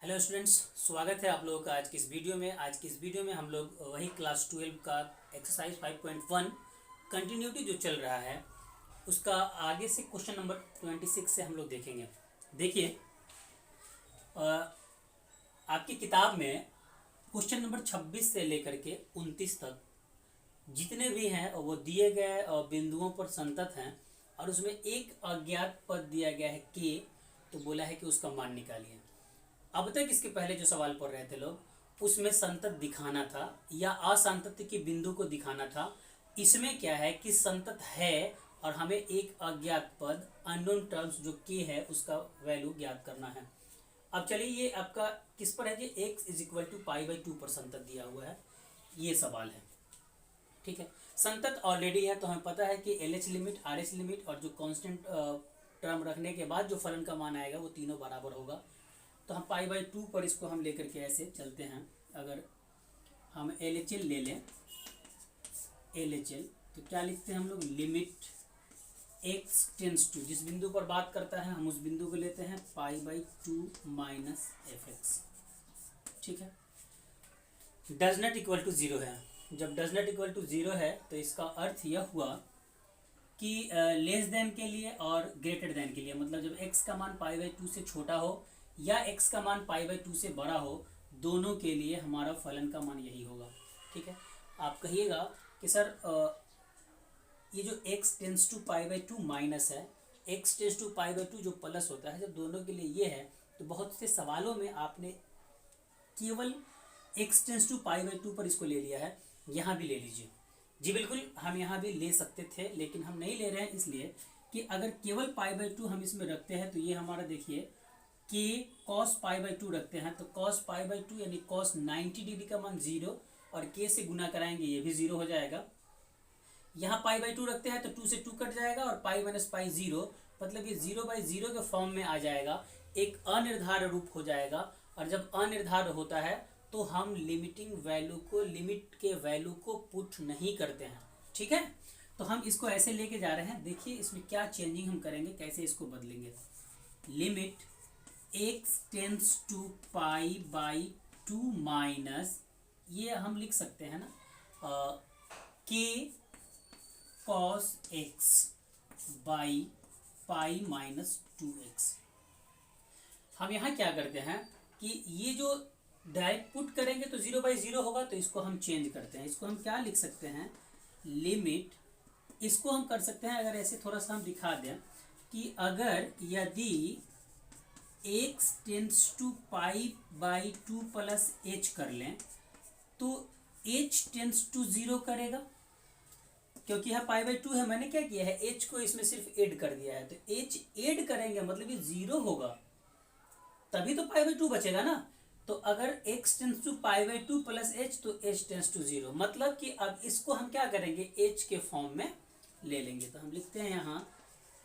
Hello students, स्वागत है आप लोगों का आज की इस वीडियो में। आज की इस वीडियो में हम लोग वही क्लास 12 का एक्सरसाइज 5.1 कंटिन्यूटी जो चल रहा है उसका आगे से क्वेश्चन नंबर 26 से हम लोग देखेंगे। देखिए, आपकी किताब में क्वेश्चन नंबर 26 से लेकर के 29 तक जितने भी हैं वो दिए गए बिंदुओं पर संतत हैं और उसमें एक अज्ञात पद दिया गया है के, तो बोला है कि उसका मान निकालिए। अब तक इसके पहले जो सवाल पढ़ रहे थे लोग, उसमें संतत दिखाना था या असंतत के बिंदु को दिखाना था। इसमें क्या है कि संतत है और हमें एक अज्ञात पद अननोन टर्म्स जो के है उसका वैल्यू ज्ञात करना है। अब चलिए, ये आपका किस पर है जी, x इज इक्वल टू π/2 पर संतत दिया हुआ है, ये सवाल है। ठीक है, संतत ऑलरेडी है तो हमें पता है कि LH लिमिट, RH लिमिट और जो कांस्टेंट टर्म रखने के बाद जो फलन का मान आएगा वो तीनों बराबर होगा। तो हम π/2 पर इसको हम लेकर के ऐसे चलते हैं। अगर हम LHL ले लें, LHL तो क्या लिखते हैं हम लोग, लिमिट x टेंस टू, जिस बिंदु पर बात करता है हम उस बिंदु को लेते हैं π/2 माइनस fx। ठीक है, डज नॉट इक्वल टू 0 है। जब डज नॉट इक्वल टू 0 है तो इसका अर्थ यह हुआ कि लेस देन के लिए और ग्रेटर देन के लिए, मतलब जब x का मान π/2 से छोटा हो या x का मान π/2 से बड़ा हो, दोनों के लिए हमारा फलन का मान यही होगा। ठीक है, आप कहिएगा कि सर ये जो x टेंस टू π/2 माइनस है, x टेंस टू π/2 जो प्लस होता है, जब दोनों के लिए ये है तो बहुत से सवालों में आपने केवल x टेंस टू π/2 पर इसको ले लिया है। यहाँ भी ले लीजिए जी, बिल्कुल हम यहाँ भी ले सकते थे लेकिन हम नहीं ले रहे हैं, इसलिए कि अगर केवल π/2 हम इसमें रखते हैं तो ये हमारा देखिए कि cos π/2 रखते हैं तो cos π/2 यानी cos 90 डिग्री का मान 0 और k से गुना कराएंगे ये भी 0 हो जाएगा। यहाँ π/2 रखते हैं तो 2 से 2 कट जाएगा और पाई माइनस पाई 0, मतलब ये 0/0 के फॉर्म में आ जाएगा, एक अनिर्धार रूप हो जाएगा। और जब अनिर्धार होता है तो हम लिमिटिंग वैल्यू को, लिमिट के वैल्यू को पुट नहीं करते हैं। ठीक है, तो हम इसको ऐसे लेके जा रहे हैं। देखिए इसमें क्या चेंजिंग हम करेंगे, कैसे इसको बदलेंगे। Limit x tends to π/2 minus, ये हम लिख सकते हैं ना, k cos x by pi minus 2x। हम यहाँ क्या करते हैं कि ये जो डायरेक्ट पुट करेंगे तो 0/0 होगा, तो इसको हम चेंज करते हैं। इसको हम क्या लिख सकते हैं, लिमिट, इसको हम कर सकते हैं अगर ऐसे थोड़ा सा हम दिखा दें कि अगर यदि x tends to π/2 plus h कर लें तो h टेंस टू 0 करेगा, क्योंकि यहाँ π/2 है। मैंने क्या किया है, h को इसमें सिर्फ ऐड कर दिया है, तो h ऐड करेंगे मतलब ये 0 होगा, तभी तो π/2 बचेगा ना। तो अगर x tends to π/2 plus h तो h टेंस टू 0, मतलब कि अब इसको हम क्या करेंगे, h के फॉर्म में ले लेंगे। तो हम लिखते हैं यहाँ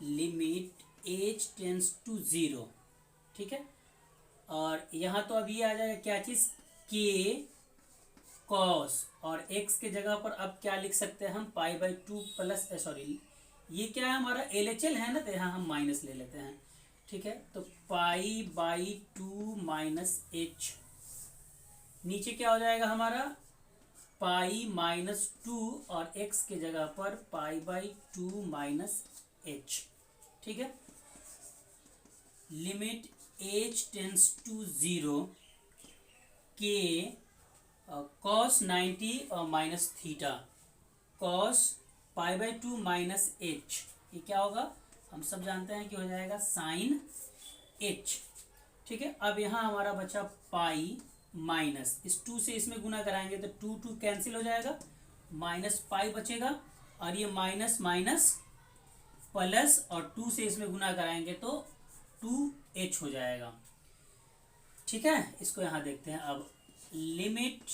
लिमिट h टेंस टू 0। ठीक है, और यहाँ तो अब ये आ जाएगा क्या चीज़, k cos, और x के जगह पर अब क्या लिख सकते हैं हम, π/2 प्लस, सॉरी ये क्या है हमारा LHL है ना, तो यहाँ हम माइनस ले लेते हैं। ठीक है, तो π/2 माइनस h, नीचे क्या हो जाएगा हमारा पाई माइनस 2 और x के जगह पर π/2 माइनस h। ठीक है, limit h tends to 0 k cos 90 minus theta cos π/2 minus h, ये क्या होगा, हम सब जानते हैं कि हो जाएगा साइन h। ठीक है, अब यहाँ हमारा बचा पाई माइनस, इस 2 से इसमें गुना कराएंगे तो 2 कैंसिल हो जाएगा, माइनस पाई बचेगा और ये माइनस माइनस प्लस, और 2 से इसमें गुना कराएंगे तो 2h हो जाएगा। ठीक है, इसको यहाँ देखते हैं अब, लिमिट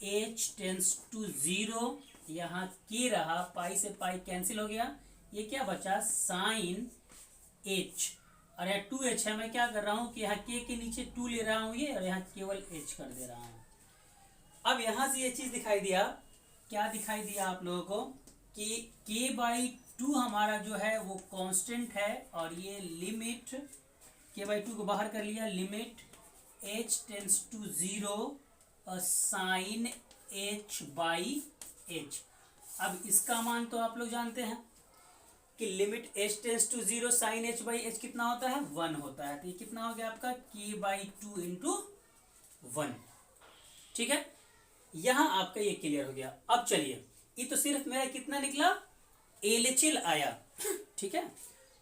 h टेंस टू 0, यहाँ k रहा, पाई से पाई कैंसिल हो गया, ये क्या बचा साइन h, और यहाँ 2h है। मैं क्या कर रहा हूँ कि यहाँ k के नीचे 2 ले रहा हूँ ये, और यहाँ केवल h कर दे रहा हूँ। अब यहाँ से ये चीज़ दिखाई दिया, क्या दिखाई दिया आप लोगों को कि k/2 हमारा जो है वो कांस्टेंट है, और ये लिमिट k/2 को बाहर कर लिया, limit h tends to 0 sine h by h। अब इसका मान तो आप लोग जानते हैं कि limit h tends to 0 sine h by h कितना होता है, 1 होता है। तो ये कितना हो गया आपका k बाई 2 इंटू 1। ठीक है, यहां आपका ये क्लियर हो गया। अब चलिए, ये तो सिर्फ मेरा कितना निकला, LHL आया। ठीक है,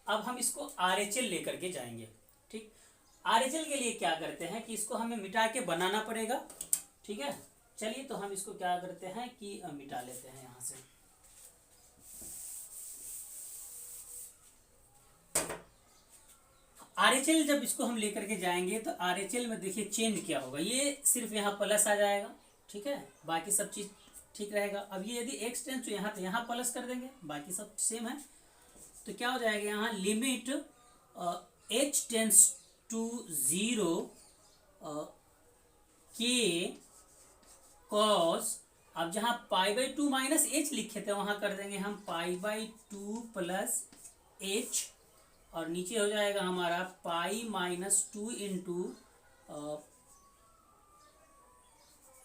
अब हम इसको RHL लेकर के जाएंगे। ठीक, RHL के लिए क्या करते हैं कि इसको हमें मिटा के बनाना पड़ेगा। ठीक है, चलिए तो हम इसको क्या करते हैं कि मिटा लेते हैं यहां से। RHL जब इसको हम लेकर के जाएंगे तो RHL में देखिए चेंज क्या होगा, ये सिर्फ यहाँ प्लस आ जाएगा। ठीक है, बाकी सब चीज ठीक रहेगा। अब ये यदि x टेंस तो यहाँ प्लस कर देंगे, बाकी सब सेम है। तो क्या हो जाएगा, यहाँ limit h tends to 0 k cos, अब जहाँ पाई बाई 2 माइनस एच लिखे थे वहां कर देंगे हम पाई बाई 2 प्लस एच, और नीचे हो जाएगा हमारा पाई माइनस 2 इंटू,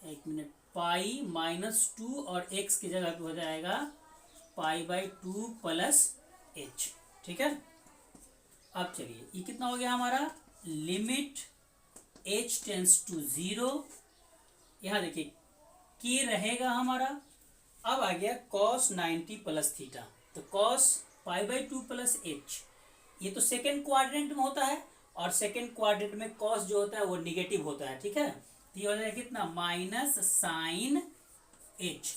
एक मिनट, पाई माइनस 2 और x की जगह पे हो जाएगा पाई बाई 2 प्लस एच। ठीक है, अब चलिए ये कितना हो गया हमारा, लिमिट h टेंस टू 0, यहां देखिए k रहेगा हमारा। अब आ गया cos 90 प्लस थीटा, तो cos pi by 2 plus H, ये तो सेकेंड क्वाड्रेंट में होता है, और सेकेंड क्वाड्रेंट में cos जो होता है वो निगेटिव होता है। ठीक है, तो ये हो जाएगा कितना, minus sine h।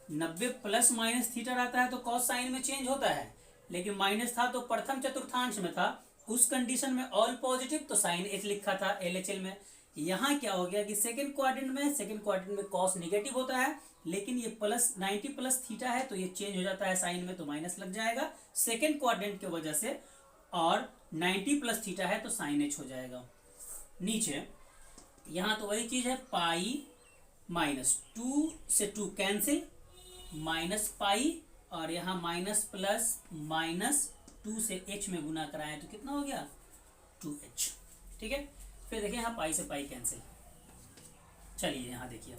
90 plus minus theta रहता है तो cos साइन में चेंज होता है, लेकिन माइनस था तो प्रथम चतुर्थांश में था, उस कंडीशन में ऑल पॉजिटिव तो साइन h लिखा था LHL में। यहाँ क्या हो गया कि सेकंड क्वाड्रेंट में cos निगेटिव होता है, लेकिन ये प्लस 90 प्लस थीटा है तो ये चेंज हो जाता है साइन में, तो माइनस लग जाएगा सेकंड क्वाड्रेंट की वजह से, और 90 प्लस थीटा है तो साइन h हो जाएगा। नीचे यहाँ तो वही चीज है, पाई माइनस 2 से 2 कैंसिल, माइनस पाई, और यहाँ माइनस प्लस माइनस 2 से h में गुना कराएं तो कितना हो गया, 2h। ठीक है, फिर देखिए यहाँ पाई से पाई कैंसिल। चलिए यहाँ देखिए,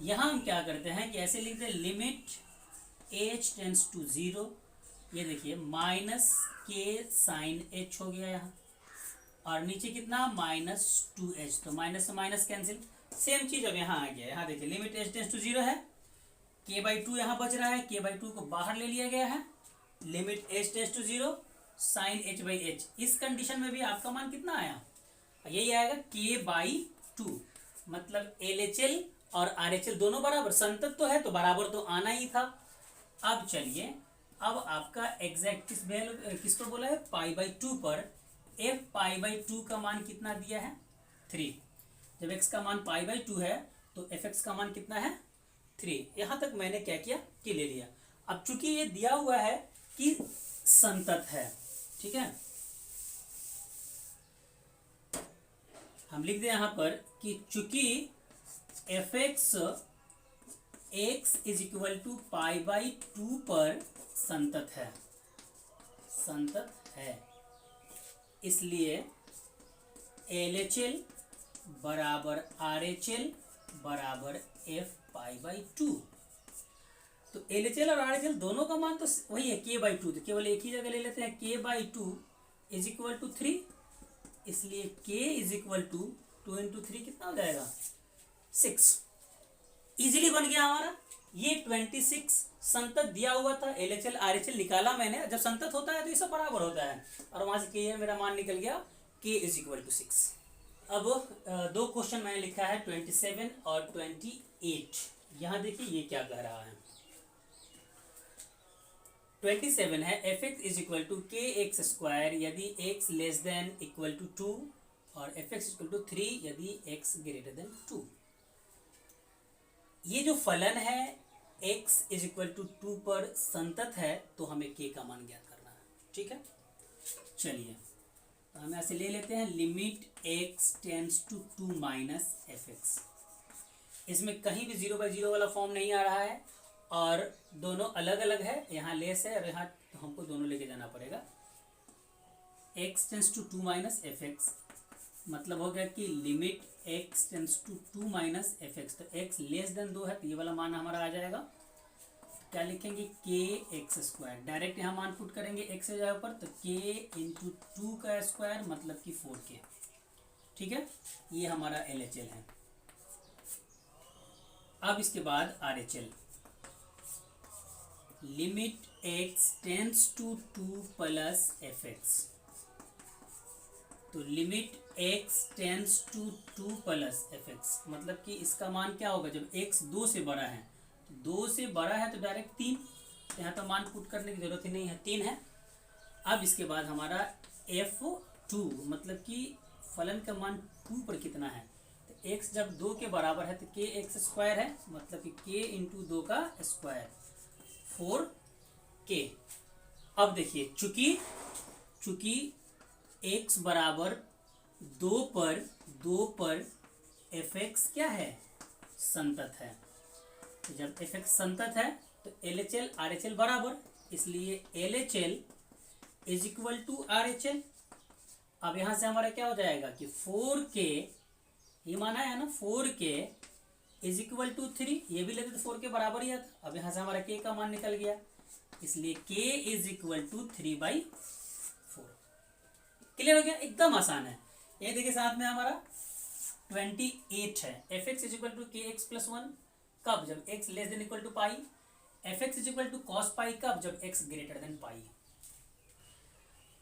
यहाँ हम क्या करते हैं कि ऐसे लिखते हैं लिमिट h टेंस टू 0, ये देखिए माइनस k साइन h हो गया यहाँ, और नीचे कितना माइनस 2h, तो माइनस से माइनस कैंसिल। सेम चीज अब यहाँ आ गया, यहाँ देखिए लिमिट h टेंस टू 0 है, k बाई 2 यहाँ बच रहा है, k बाई 2 को बाहर ले लिया गया है, limit h tends to 0 sine h by h। इस कंडीशन में भी आपका मान कितना आया, यही आएगा k बाई 2, मतलब LHL और RHL दोनों बराबर, संतत तो है तो बराबर तो आना ही था। अब चलिए, अब आपका एग्जैक्ट किस वैल्यू किस पर बोला है, पाई बाई 2 पर f पाई बाई 2 का मान कितना दिया है, 3। जब x का मान पाई बाई 2 है तो fx का मान कितना है, 3। यहां तक मैंने क्या किया कि ले लिया। अब चूंकि ये दिया हुआ है कि संतत है, ठीक है, हम लिख दें यहां पर कि चूंकि fx x is equal to pi by 2 पर संतत है, इसलिए LHL बराबर RHL बराबर f पाई बाई 2। तो LHL और RHL दोनों का मान तो वही है k बाई 2, तो केवल एक ही जगह ले लेते हैं, k by 2 is equal to 3, इसलिए k is equal to 2 into 3 कितना हो जाएगा, 6। इजीली बन गया हमारा। ये 26 संतत दिया हुआ था, LHL RHL निकाला मैंने, जब संतत होता है तो ये सब बराबर होता है, और वहां से k मेरा मान निकल गया, k इज इक्वल टू 6। अब दो क्वेश्चन मैंने लिखा है 27 और 28। यहां देखिए ये क्या कह रहा है, 27 है fx is equal to k x square यदि x less than equal to 2 और fx इक्वल टू 3 यदि x ग्रेटर देन 2। ये जो फलन है x इज इक्वल टू 2 पर संतत है, तो हमें k का मान ज्ञात करना है। ठीक है, चलिए तो हम ऐसे ले लेते हैं limit x tends to 2 minus fx। इसमें कहीं भी 0 बाई 0 वाला फॉर्म नहीं आ रहा है, और दोनों अलग अलग है, यहाँ लेस है और यहाँ तो हमको दोनों लेके जाना पड़ेगा। x tends to 2 minus fx मतलब हो गया कि limit x tends to 2 minus F x, तो x लेस देन 2 है तो ये वाला मान हमारा आ जाएगा, क्या लिखेंगे के एक्स स्क्वायर, डायरेक्ट यहाँ मान पुट करेंगे x से जगह पर, तो k इंटू 2 का स्क्वायर मतलब कि 4k। ठीक है, ये हमारा LHL है। अब इसके बाद RHL, limit x tends to 2 plus F x, तो limit x tends to 2 plus F X, मतलब कि इसका मान क्या होगा, जब x 2 से बड़ा है, तो 2 से बड़ा है तो डायरेक्ट 3, तो यहाँ तो मान पुट करने की जरूरत ही नहीं है, 3 है। अब इसके बाद हमारा F2, मतलब कि फलन का मान 2 पर कितना है, तो x जब 2 के बराबर है तो k एक्स स्क्वायर है, मतलब कि k इंटू 2 का स्क्वायर 4k। अब देखिए चूंकि x बराबर 2 पर एफ एक्स क्या है, संतत है, तो जब एफ एक्स संतत है तो LHL RHL बराबर, इसलिए LHL is equal to RHL। अब यहां से हमारा क्या हो जाएगा कि 4k, ये माना है ना 4k इज इक्वल टू 3, ये भी लेते तो 4 के बराबर ही आता। अब यहां से हमारा k का मान निकल गया, इसलिए k is equal to 3/4। Clear हो गया, एकदम आसान है। ये देखिए साथ में हमारा 28 है, f x is equal to k x plus 1 कब, जब x less than equal to pi, f x is equal to cos pi कब, जब x ग्रेटर देन पाई,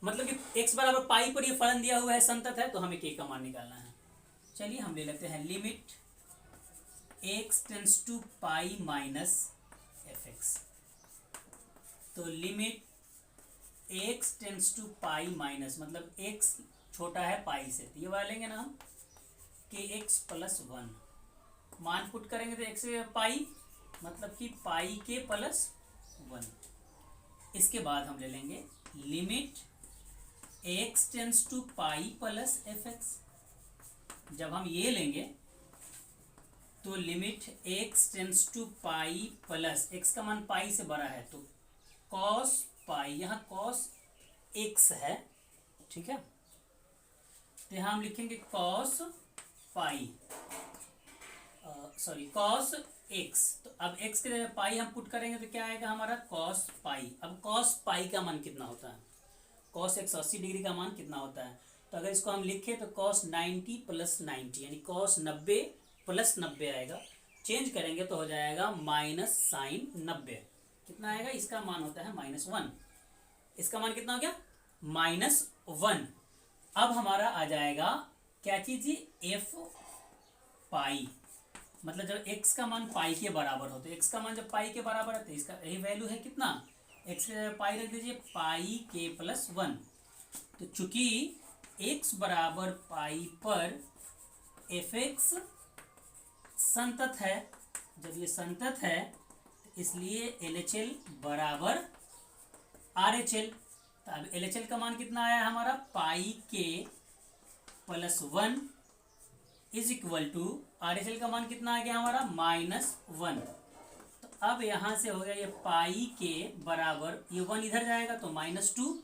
मतलब कि x बराबर पाई पर ये फलन दिया हुआ है, संतत है, तो हमें k का मान निकालना है। चलिए हम ले लेते हैं limit x tends to pi minus F x, तो limit x tends to pi minus, मतलब x छोटा है पाई से, तो ये वाला लेंगे ना हम के एक्स प्लस 1, मान पुट करेंगे तो x से पाई, मतलब कि पाई के प्लस 1। इसके बाद हम ले लेंगे limit x tends to pi plus F x, जब हम ये लेंगे तो limit x tends to pi plus, x का मान पाई से बड़ा है तो कॉस पाई, यहाँ कॉस x है, ठीक है, तो यहाँ हम लिखेंगे cos pi, sorry cos x, तो अब x के जगह पाई हम पुट करेंगे तो क्या आएगा हमारा कॉस पाई। अब कॉस पाई का मान कितना होता है, कॉस x 80 डिग्री का मान कितना होता है, तो अगर इसको हम लिखें तो कॉस 90 प्लस 90, यानी कॉस 90 प्लस 90 आएगा, चेंज करेंगे तो हो जाएगा माइनस साइन 90, कितना आएगा, इसका मान होता है -1, इसका मान कितना हो गया -1। अब हमारा आ जाएगा क्या चीज, एफ पाई, मतलब जब x का मान पाई के बराबर हो, तो x का मान जब पाई के बराबर है तो इसका यही वैल्यू है कितना, x के जगह पाई रख दीजिए, पाई के प्लस 1, तो चूंकि x बराबर पाई पर एफ एक्स संतत है, जब ये संतत है तो इसलिए LHL बराबर RHL, तो अब LHL का मान कितना आया हमारा, pi k plus 1 is equal to RHL का मान कितना आ गया हमारा -1। तो अब यहां से हो गया ये पाई के बराबर, ये 1 इधर जाएगा तो -2,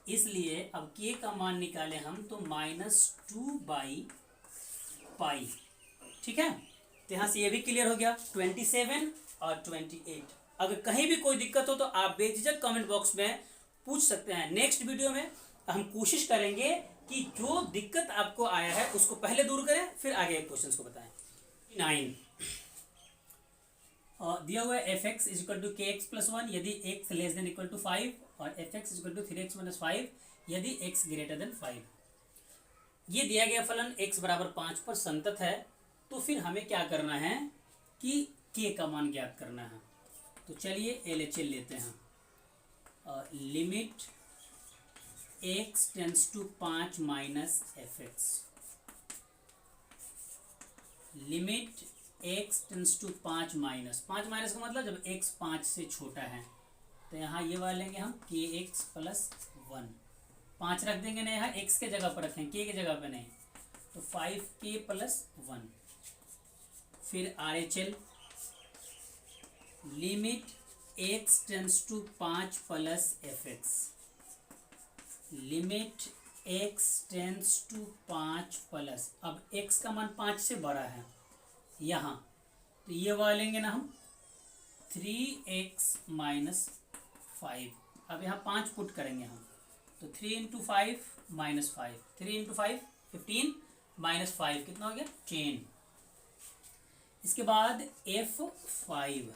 इसलिए अब k का मान निकाले हम तो -2/पाई, ठीक है, तो यहाँ से ये भी क्लियर हो गया 27 और 28। अगर कहीं भी कोई दिक्कत हो तो आप बेझिझक कमेंट बॉक्स में पूछ सकते हैं। नेक्स्ट वीडियो में हम कोशिश करेंगे कि जो दिक्कत आपको आया है उसको पहले दूर करें, फिर आगे क्वेश्चंस को बताएं। 9 दिया हुआ है f x is equal to k x plus 1 यदि x less than equal to 5 और f x is equal to 3x minus 5 यदि x ग्रेटर देन 5। ये दिया गया फलन x बराबर 5 पर संतत है, तो फिर हमें क्या करना है कि k का मान ज्ञात करना है। तो चलिए LHL लेते हैं, limit x tends to 5 minus F x, limit x tends to 5 minus का मतलब जब x 5 से छोटा है, तो यहाँ ये वाले लेंगे हम के एक्स प्लस 1, 5 रख देंगे ना, यहाँ x के जगह पर रखें, k के जगह पर नहीं, तो 5k प्लस 1। फिर RHL limit x tends to 5 plus F x, limit x tends to 5 plus, अब x का मान 5 से बड़ा है यहाँ, तो ये वाला लेंगे ना हम 3x माइनस 5। अब यहाँ 5 पुट करेंगे हम, तो 3 इंटू 5 माइनस 5, 3 इंटू 5 15 माइनस 5 कितना हो गया 10। इसके बाद F5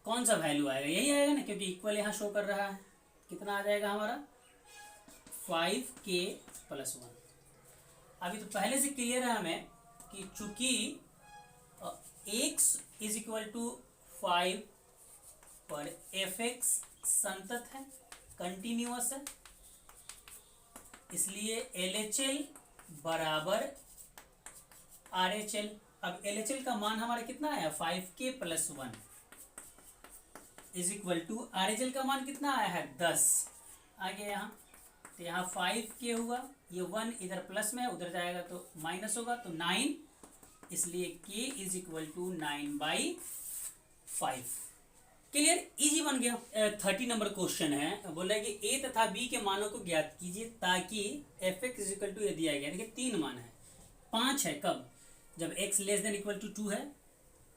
कौन सा वैल्यू आएगा, यही आएगा ना, क्योंकि इक्वल यहाँ शो कर रहा है। कितना आ जाएगा हमारा 5k प्लस 1। अभी तो पहले से क्लियर है हमें कि चूंकि x इज इक्वल टू 5 पर fx संतत है, कंटिन्यूअस है, इसलिए LHL बराबर RHL। अब LHL का मान हमारा कितना आया 5k plus 1 is equal to RHL का मान कितना आया है 10। आगे यहाँ तो यहाँ 5k हुआ, ये 1 इधर प्लस में उधर जाएगा तो माइनस होगा, तो 9, इसलिए k is equal to 9/5। Clear, easy बन गया। 30 नंबर क्वेश्चन है, बोला है कि a तथा b के मानों को ज्ञात कीजिए ताकि fx इज इक्वल टू, ये दिया गया, देखिए 3 मान है, 5 है कब, जब x less than equal to 2 है,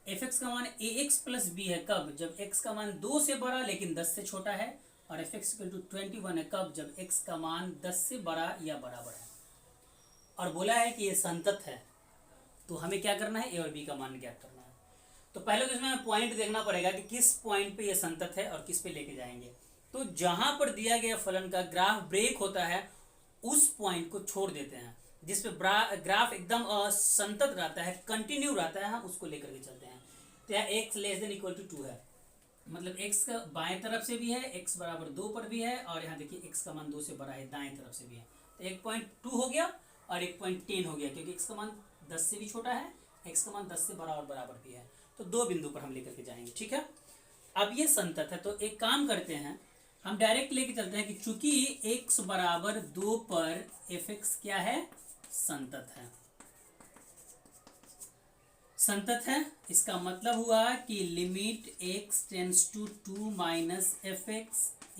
fx का मान ax प्लस b है कब, जब x का मान 2 से बड़ा लेकिन 10 से छोटा है, और fx इक्वल टू 21 है कब, जब x का मान 10 से बड़ा या बराबर है। और बोला है कि ये संतत है, तो हमें क्या करना है, a और b का मान ज्ञात करना है। तो पहले तो इसमें पॉइंट देखना पड़ेगा कि किस पॉइंट पे ये संतत है और किस पे लेके जाएंगे। तो जहां पर दिया गया फलन का ग्राफ ब्रेक होता है उस पॉइंट को छोड़ देते हैं, जिसपे ग्राफ एकदम संतत रहता है, कंटिन्यू रहता है, हम उसको लेकर के चलते हैं। तो यहाँ x less than equal to 2 है, मतलब x का बाएं तरफ से भी है, x बराबर 2 पर भी है, और यहाँ देखिए x का मान 2 से बड़ा है, दाएं तरफ से भी है, तो 1.2 हो गया और 1.10 हो गया, क्योंकि x का मान 10 से भी छोटा है, x का मान 10 से बड़ा और बराबर भी है, तो 2 बिंदु पर हम लेकर के जाएंगे। ठीक है, अब ये संतत है, तो एक काम करते हैं, हम डायरेक्ट लेके चलते हैं कि चूंकि x बराबर 2 पर fx क्या है, संतत है। संतत है, इसका मतलब हुआ कि limit x tends to 2 minus fx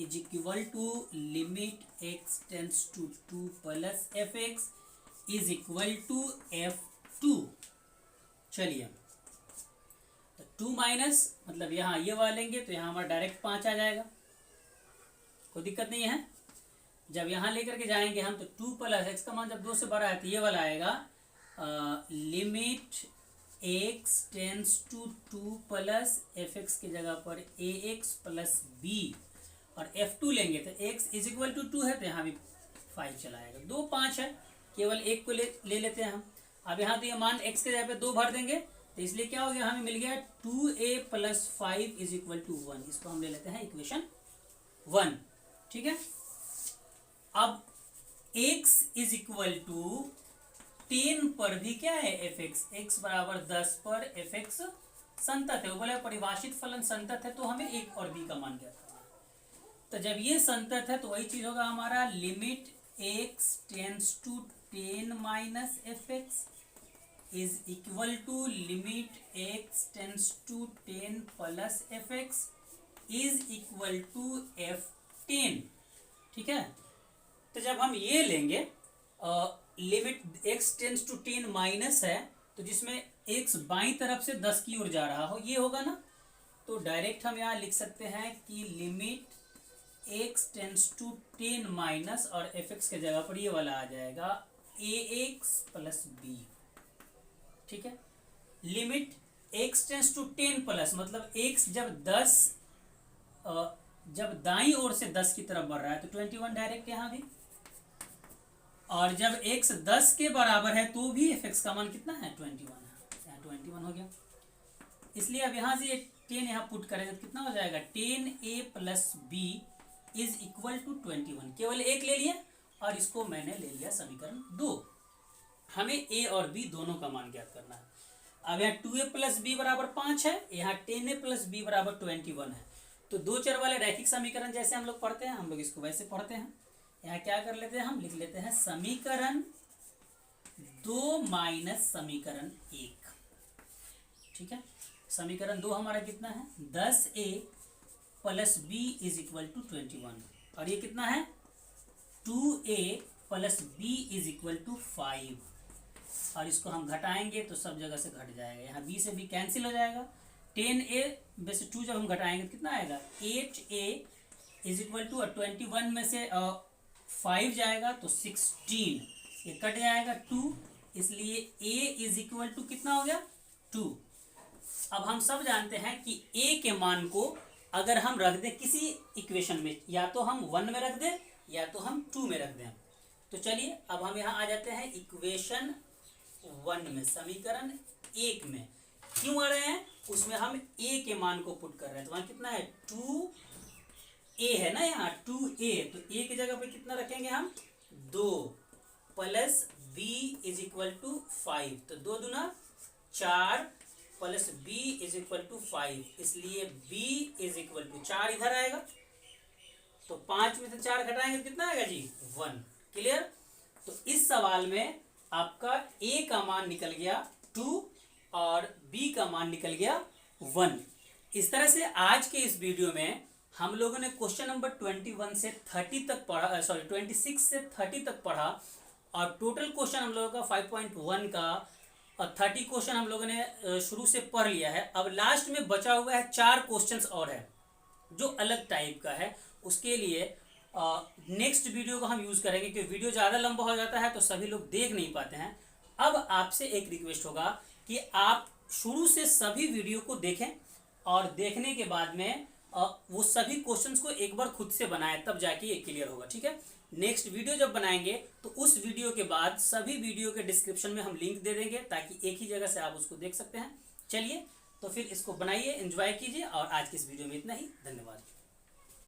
is equal to limit x tends to 2 plus fx is equal to f2। चलिए, 2 माइनस मतलब यहाँ ये वाला लेंगे तो यहाँ हमारा डायरेक्ट 5 आ जाएगा, कोई दिक्कत नहीं है। जब यहाँ लेकर के जाएंगे हम तो 2 प्लस x का मान जब 2 से बड़ा है तो ये वाला आएगा limit x tends to 2 plus fx की जगह पर ax प्लस b, और f2 लेंगे तो x इज इक्वल टू 2 है तो यहाँ भी 5 चलाएगा, 2 5 है, केवल एक को ले लेते हैं हम। अब यहाँ तो ये मान x के जगह पे 2 भर देंगे, तो इसलिए क्या हो गया, हमें मिल गया 2a plus 5 is equal to 1, इसको हम ले लेते हैं इक्वेशन 1। ठीक है, अब x इज इक्वल टू 10 पर भी क्या है fx, x बराबर 10 पर fx संतत है, वो बोला परिभाषित फलन संतत है, तो हमें एक और b का मान ज्ञात करना है। तो जब ये संतत है तो वही चीज होगा हमारा limit x tends to 10 minus fx is equal to limit x tends to 10 plus fx is equal to f10। ठीक है, तो जब हम ये लेंगे limit x tends to 10 minus है, तो जिसमें x बाई तरफ से 10 की ओर जा रहा हो, ये होगा ना, तो डायरेक्ट हम यहाँ लिख सकते हैं कि limit x tends to 10 minus और fx के जगह पर ये वाला आ जाएगा ax प्लस b। ठीक है, limit x tends to 10 plus मतलब x जब 10 जब दाई ओर से 10 की तरफ बढ़ रहा है तो 21 डायरेक्ट यहाँ भी, और जब x 10 के बराबर है तो भी fx का मान कितना है 21 है, यहाँ 21 हो गया। इसलिए अब यहाँ से ये 10 यहाँ पुट करेंगे तो कितना हो जाएगा 10a plus b is equal to 21, केवल एक ले लिया और इसको मैंने ले लिया समीकरण 2। हमें a और b दोनों का मान ज्ञात करना है। अब यहाँ 2a प्लस b बराबर 5 है, यहाँ 10a प्लस b बराबर 21 है, तो दो चर वाले रैखिक समीकरण जैसे हम लोग पढ़ते हैं हम लोग इसको वैसे पढ़ते हैं। यहाँ क्या कर लेते हैं, हम लिख लेते हैं समीकरण 2 माइनस समीकरण 1। ठीक है, समीकरण 2 हमारा कितना है 10a plus b is equal to 21, और ये कितना है 2a plus b is equal to 5, और इसको हम घटाएंगे तो सब जगह से घट जाएगा, यहाँ b से b कैंसिल हो जाएगा। 10a में से 2 जब हम घटाएंगे तो कितना आएगा, 8a इज इक्वल टू 21 में से 5 जाएगा तो 16, ये कट जाएगा 2, इसलिए a इज इक्वल टू कितना हो गया 2। अब हम सब जानते हैं कि a के मान को अगर हम रख दें किसी इक्वेशन में, या तो हम 1 में रख दें या तो हम 2 में रख दें। तो चलिए अब हम यहाँ आ जाते हैं इक्वेशन 1 में, समीकरण 1 में। क्यों आ रहे हैं, उसमें हम a के मान को पुट कर रहे हैं, तो वहां कितना है 2a है ना, यहाँ 2a, तो a की जगह पे कितना रखेंगे हम 2 plus b is equal to 5, तो 2 दूना 4 plus b is equal to 5, इसलिए b इज इक्वल टू 4 इधर आएगा, तो 5 में से 4 घटाएंगे तो कितना आएगा जी 1। क्लियर। तो इस सवाल में आपका a का मान निकल गया 2 और b का मान निकल गया 1। इस तरह से आज के इस वीडियो में हम लोगों ने क्वेश्चन नंबर 21 से 30 तक पढ़ा, 26 से 30 तक पढ़ा, और टोटल क्वेश्चन हम लोगों का 5.1 का और 30 क्वेश्चन हम लोगों ने शुरू से पढ़ लिया है। अब लास्ट में बचा हुआ है 4 क्वेश्चंस और है जो अलग टाइप का है, उसके लिए नेक्स्ट वीडियो को हम यूज़ करेंगे, क्योंकि वीडियो ज़्यादा लंबा हो जाता है तो सभी लोग देख नहीं पाते हैं। अब आपसे एक रिक्वेस्ट होगा कि आप शुरू से सभी वीडियो को देखें, और देखने के बाद में वो सभी क्वेश्चंस को एक बार खुद से बनाएं, तब जाके ये क्लियर होगा। ठीक है। नेक्स्ट वीडियो जब बनाएंगे तो उस वीडियो के बाद सभी वीडियो के डिस्क्रिप्शन में हम लिंक दे देंगे, ताकि एक ही जगह से आप उसको देख सकते हैं। चलिए तो फिर इसको बनाइए, एंजॉय कीजिए, और आज की इस वीडियो में इतना ही। धन्यवाद।